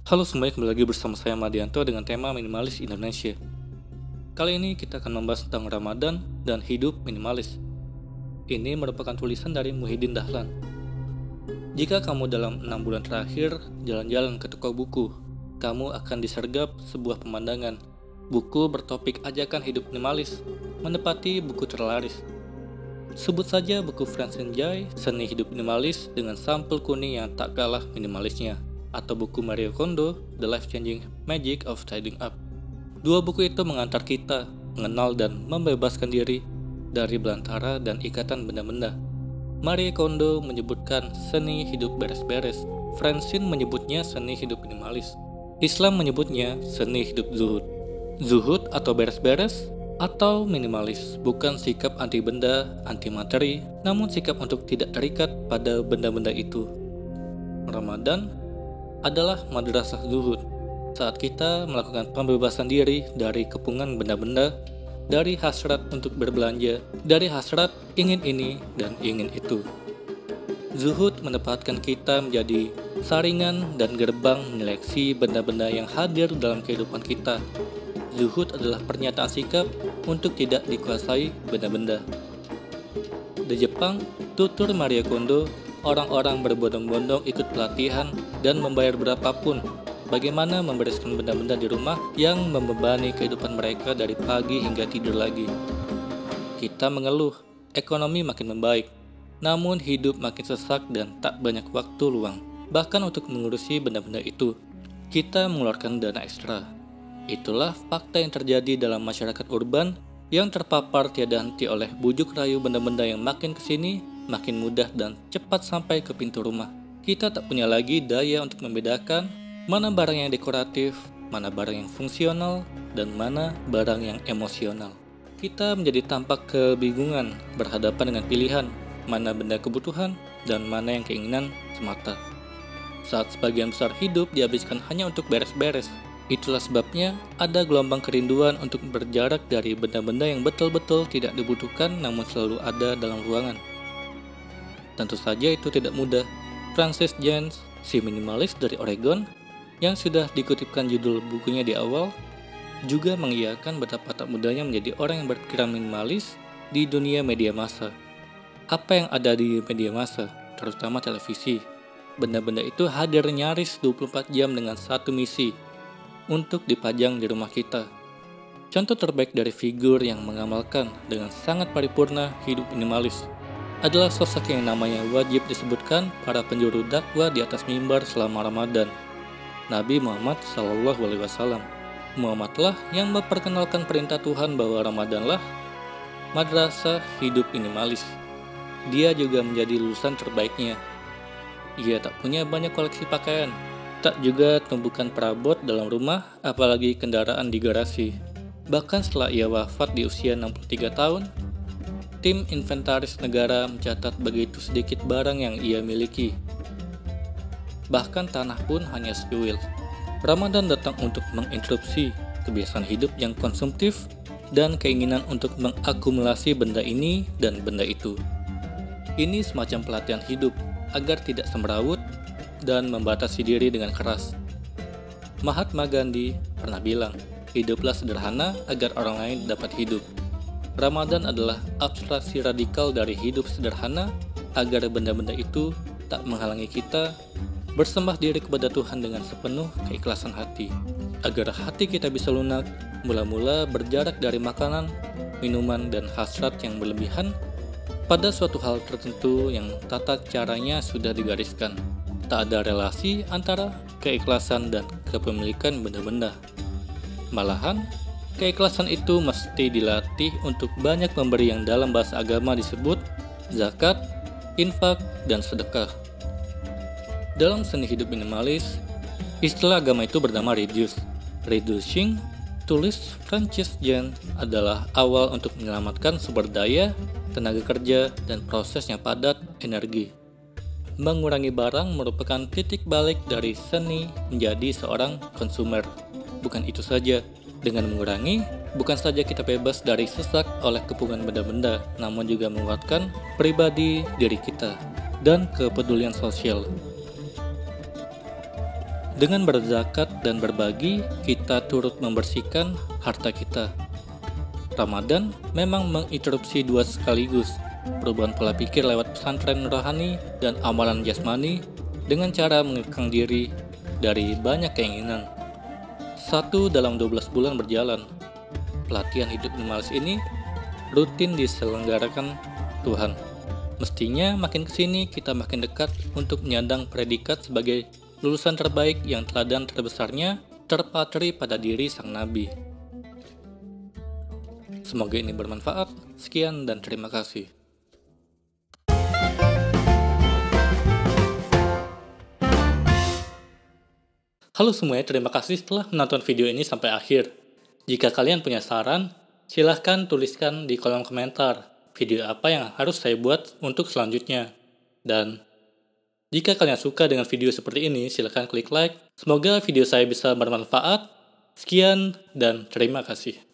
Halo semuanya, kembali lagi bersama saya Madianto dengan tema Minimalis Indonesia. Kali ini kita akan membahas tentang Ramadan dan hidup minimalis. Ini merupakan tulisan dari Muhyiddin Dahlan. Jika kamu dalam 6 bulan terakhir jalan-jalan ke toko buku, kamu akan disergap sebuah pemandangan. Buku bertopik ajakan hidup minimalis, menepati buku terlaris. Sebut saja buku Francine Jay, Seni Hidup Minimalis dengan sampul kuning yang tak kalah minimalisnya, atau buku Marie Kondo, The Life-Changing Magic of Tidying Up. Dua buku itu mengantar kita mengenal dan membebaskan diri dari belantara dan ikatan benda-benda. Marie Kondo menyebutkan seni hidup beres-beres, Francine menyebutnya seni hidup minimalis. Islam menyebutnya seni hidup zuhud. Zuhud atau beres-beres atau minimalis bukan sikap anti benda, anti materi, namun sikap untuk tidak terikat pada benda-benda itu. Ramadan adalah madrasah zuhud, saat kita melakukan pembebasan diri dari kepungan benda-benda, dari hasrat untuk berbelanja, dari hasrat ingin ini dan ingin itu. Zuhud menempatkan kita menjadi saringan dan gerbang menyeleksi benda-benda yang hadir dalam kehidupan kita. Zuhud adalah pernyataan sikap untuk tidak dikuasai benda-benda. Di Jepang, tutur Marie Kondo, orang-orang berbondong-bondong ikut pelatihan dan membayar berapapun bagaimana membereskan benda-benda di rumah yang membebani kehidupan mereka dari pagi hingga tidur lagi. Kita mengeluh, ekonomi makin membaik, namun hidup makin sesak dan tak banyak waktu luang. Bahkan untuk mengurusi benda-benda itu, kita mengeluarkan dana ekstra. Itulah fakta yang terjadi dalam masyarakat urban yang terpapar tiada henti oleh bujuk rayu benda-benda yang makin kesini, makin mudah dan cepat sampai ke pintu rumah. Kita tak punya lagi daya untuk membedakan mana barang yang dekoratif, mana barang yang fungsional, dan mana barang yang emosional. Kita menjadi tampak kebingungan berhadapan dengan pilihan mana benda kebutuhan dan mana yang keinginan semata. Saat sebagian besar hidup dihabiskan hanya untuk beres-beres, itulah sebabnya ada gelombang kerinduan untuk berjarak dari benda-benda yang betul-betul tidak dibutuhkan namun selalu ada dalam ruangan. Tentu saja itu tidak mudah. Francis James, si minimalis dari Oregon, yang sudah dikutipkan judul bukunya di awal, juga mengiyakan betapa tak mudahnya menjadi orang yang berpikiran minimalis di dunia media massa. Apa yang ada di media massa, terutama televisi, benda-benda itu hadir nyaris 24 jam dengan satu misi, untuk dipajang di rumah kita. Contoh terbaik dari figur yang mengamalkan dengan sangat paripurna hidup minimalis adalah sosok yang namanya wajib disebutkan para penjuru dakwah di atas mimbar selama Ramadan, Nabi Muhammad SAW. Muhammadlah yang memperkenalkan perintah Tuhan bahwa Ramadanlah madrasah hidup minimalis. Dia juga menjadi lulusan terbaiknya. Ia tak punya banyak koleksi pakaian, tak juga tumpukan perabot dalam rumah, apalagi kendaraan di garasi. Bahkan setelah ia wafat di usia 63 tahun, tim inventaris negara mencatat begitu sedikit barang yang ia miliki. Bahkan tanah pun hanya sekuil. Ramadan datang untuk menginterupsi kebiasaan hidup yang konsumtif dan keinginan untuk mengakumulasi benda ini dan benda itu. Ini semacam pelatihan hidup agar tidak semrawut dan membatasi diri dengan keras. Mahatma Gandhi pernah bilang, hiduplah sederhana agar orang lain dapat hidup. Ramadan adalah abstraksi radikal dari hidup sederhana agar benda-benda itu tak menghalangi kita bersembah diri kepada Tuhan dengan sepenuh keikhlasan hati. Agar hati kita bisa lunak, mula-mula berjarak dari makanan, minuman, dan hasrat yang berlebihan pada suatu hal tertentu yang tata caranya sudah digariskan. Tak ada relasi antara keikhlasan dan kepemilikan benda-benda. Malahan, keikhlasan itu mesti dilatih untuk banyak memberi yang dalam bahasa agama disebut zakat, infak, dan sedekah. Dalam seni hidup minimalis, istilah agama itu bernama reducing, tulis Francis Jan, adalah awal untuk menyelamatkan sumber daya, tenaga kerja, dan prosesnya padat energi. Mengurangi barang merupakan titik balik dari seni menjadi seorang konsumer. Bukan itu saja, dengan mengurangi, bukan saja kita bebas dari sesak oleh kepungan benda-benda, namun juga menguatkan pribadi diri kita dan kepedulian sosial. Dengan berzakat dan berbagi, kita turut membersihkan harta kita. Ramadan memang menginterupsi dua sekaligus, perubahan pola pikir lewat pesantren rohani dan amalan jasmani dengan cara mengekang diri dari banyak keinginan. Satu dalam 12 bulan berjalan, pelatihan hidup minimalis ini rutin diselenggarakan Tuhan. Mestinya makin kesini kita makin dekat untuk menyandang predikat sebagai lulusan terbaik yang teladan terbesarnya terpatri pada diri sang nabi. Semoga ini bermanfaat. Sekian dan terima kasih. Halo semuanya, terima kasih telah menonton video ini sampai akhir. Jika kalian punya saran, silahkan tuliskan di kolom komentar video apa yang harus saya buat untuk selanjutnya. Dan jika kalian suka dengan video seperti ini, silahkan klik like. Semoga video saya bisa bermanfaat. Sekian dan terima kasih.